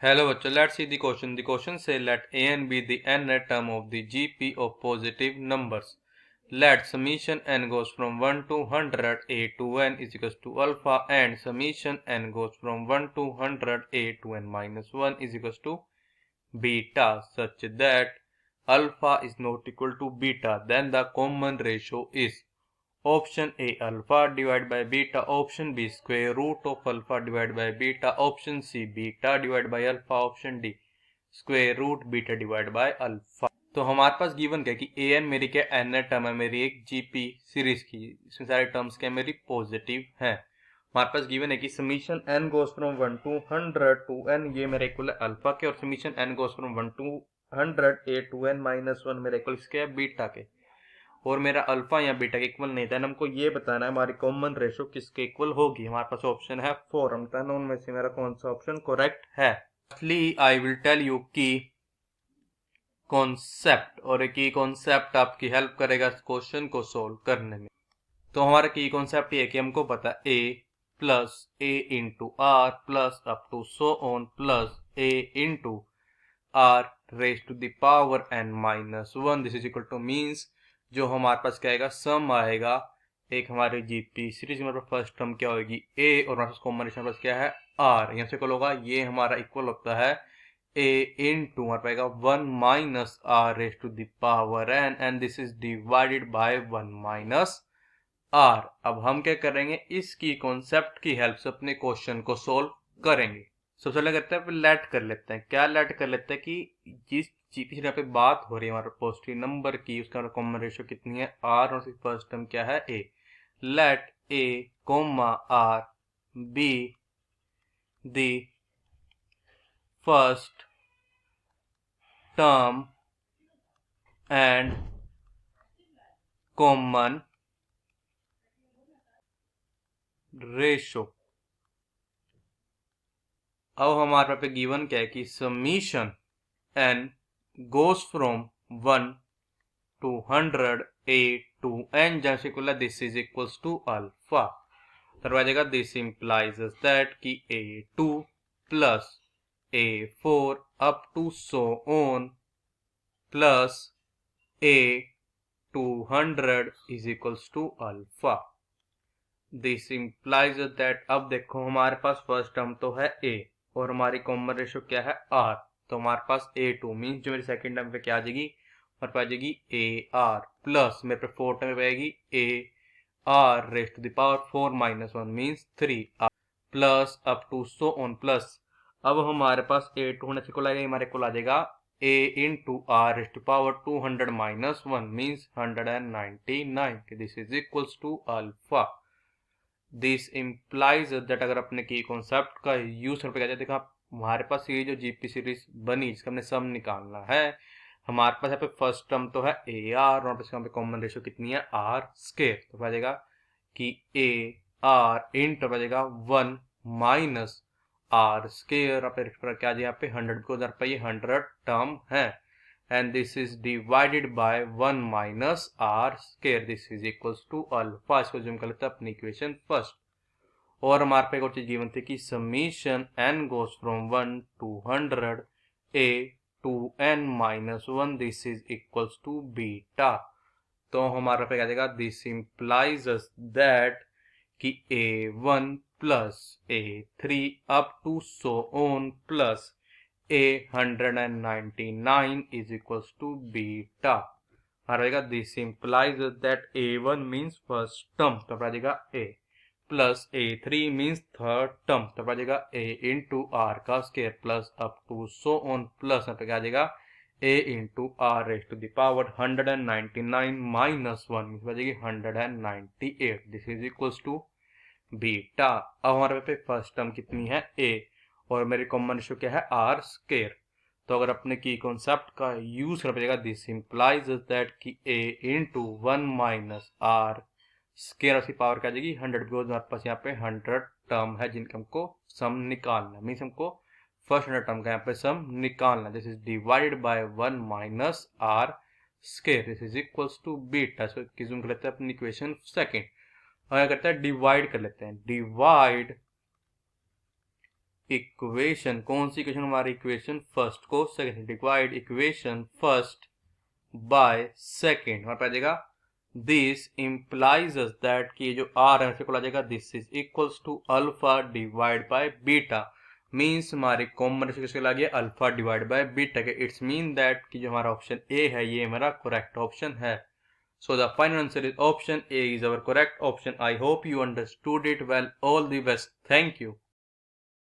Hello bachcho, let's see the question. The question say let a and b the n-th term of the GP of positive numbers. Let summation n goes from 1 to 100 a to n is equals to alpha and summation n goes from 1 to 100 a to n minus 1 is equals to beta such that alpha is not equal to beta. Then the common ratio is option A alpha divided by beta, option B square root of alpha divided by beta, option C beta divided by alpha, option D square root beta divide by alpha. तो हमारे पास given क्या कि A N मेरी क्या N term है मेरी एक GP series की, इसमें सारे टर्म्स क्या मेरी पॉजिटिव हैं। हमारे पास गिवन है कि summation n goes from 1 to 100 two n ये मेरा इक्वल है अल्फा के, और summation n goes from 1 to 100 a two n minus 1 मेरा इक्वल इसके है बीटा के, और मेरा अल्फा या बीटा के इक्वल नहीं था। हमको ये बताना है हमारी कॉमन रेशो किसके इक्वल होगी। हमारे पास ऑप्शन है 4, हम बताना उनमें से मेरा कौन सा ऑप्शन करेक्ट है। Firstly I will tell you की कॉन्सेप्ट, और एक की कॉन्सेप्ट आपकी हेल्प करेगा इस क्वेश्चन को सोल्व करने में। तो हमारा की कॉन्सेप्ट ये है कि हमको पता है a plus a into r plus up to so on plus a into are raise to the power n minus 1 this is equal to means जो हमारे पास क्या आएगा सम आएगा एक हमारे जीपी सीरीज में फर्स्ट टर्म क्या होगी a और हमारे पास कॉम्बिनेशन पास क्या है r, यहाँ से इक्वल होगा ये हमारा इक्वल होता है a इंटू हमारे पाएगा 1 minus r raise to the power n and this is divided by 1 minus r। अब हम क्या करेंगे इसकी कॉन्सेप्ट की हेल्प से अपने क्वेश्चन को सोल्व करेंगे। सबसे पहले करते हैं लेट कर लेते हैं, क्या लेट कर लेते हैं कि जिस जीपी यहाँ पे बात हो रही है हमारे पॉजिटिव नंबर की उसका कॉमन रेशियो कितनी है r, और फर्स्ट टर्म क्या है a। Let a comma r be the first term and common ratio. अब हमारे पे गिवन क्या है कि summation n goes from 1 to 100 a two n जैसे कुल this is equals to alpha. तो आ जाएगा दिस इंप्लाइज दैट कि a2 plus a4 up to so on plus a 200 is equals to alpha. This implies that अब देखो हमारे पास first term तो है a और हमारी कॉमन रेशियो क्या है r, तो हमारे पास a2 मीन्स जो मेरी सेकंड टर्म पे क्या आ जाएगी हमारे पास आ जाएगी ar प्लस मेरे पे फोर्थ टर्म पे आएगी ar raise to the power 4 minus 1 means 3r plus up to so on plus. अब हमारे पास a2 होने से आएगा हमारे को आ जाएगा a into are raise to power 200 minus 1 means 199, this is equals to alpha. This implies that अगर अपने की कॉन्सेप्ट का यूज करके जाए देखो हमारे पास ये जो जीपी सीरीज बनी जिसका हमने सम निकालना है, हमारे पास यहाँ पे फर्स्ट टर्म तो है ए आर और यहाँ पे कॉमन रेशियो कितनी है आर स्केयर, तो आ जाएगा कि ए आर इंट आ जाएगा 1 माइनस आर स्केयर क्या आ जाएगा यहाँ पे 100 बिकॉज यहाँ पे ये 100 टर्म है and this is divided by 1 minus r square this is equals to alpha। इसको जूम कर लेते हैं अपनी इक्वेशन फर्स्ट। और हमारे पे एक और चीज गिवन थी कि summation n goes from 1 to 100 a to n minus 1 this is equals to beta। तो हमारा पे क्या जाएगा दिस implies that कि a1 plus a3 up to so on plus a199 is equals to beta। आ रहेगा this implies that a1 means first term, तो आ जाएगा a plus a3 means third term, तो आ जाएगा a इंटू आर का square plus up to so on plus आ जाएगा a into are raise to the power 199 minus 1 means आ जाएगी 198, this is equals to beta. अब हमारे पे फर्स्ट टर्म कितनी है a और मेरी कॉमन रेशियो क्या है आर स्केयर। तो अगर अपने की कॉन्सेप्ट का यूज कर पाएगा दिस इंप्लाइज दैट कि a into 1 minus r square उसकी पावर क्या आ जाएगी 100 बिकॉज हमारे पास यहाँ पे 100 टर्म है जिनका हमको सम निकालना है, मीन्स हमको फर्स्ट 100 टर्म का यहाँ पे सम निकालना है। This is divided by 1 minus r square this is equals to beta. So zoom कर लेते हैं अपनी इक्वेशन सेकेंड और क्या करते हैं डिवाइड कर लेते हैं। डिवाइड इक्वेशन, कौन सी इक्वेशन हमारी इक्वेशन फर्स्ट को second, divide equation first by second, हमारे पास आ जाएगा दिस इम्प्लाइज दैट कि जो आर है को आ जाएगा this is equals to alpha divide by beta, means हमारी कॉम्बिनेशन आ गया अल्फा डिवाइड बाय बीटा के। इट्स मीन दैट कि जो हमारा ऑप्शन ए है ये हमारा करेक्ट ऑप्शन है। So the final answer is option A is our correct option. I hope you understood it well. All the best. Thank you.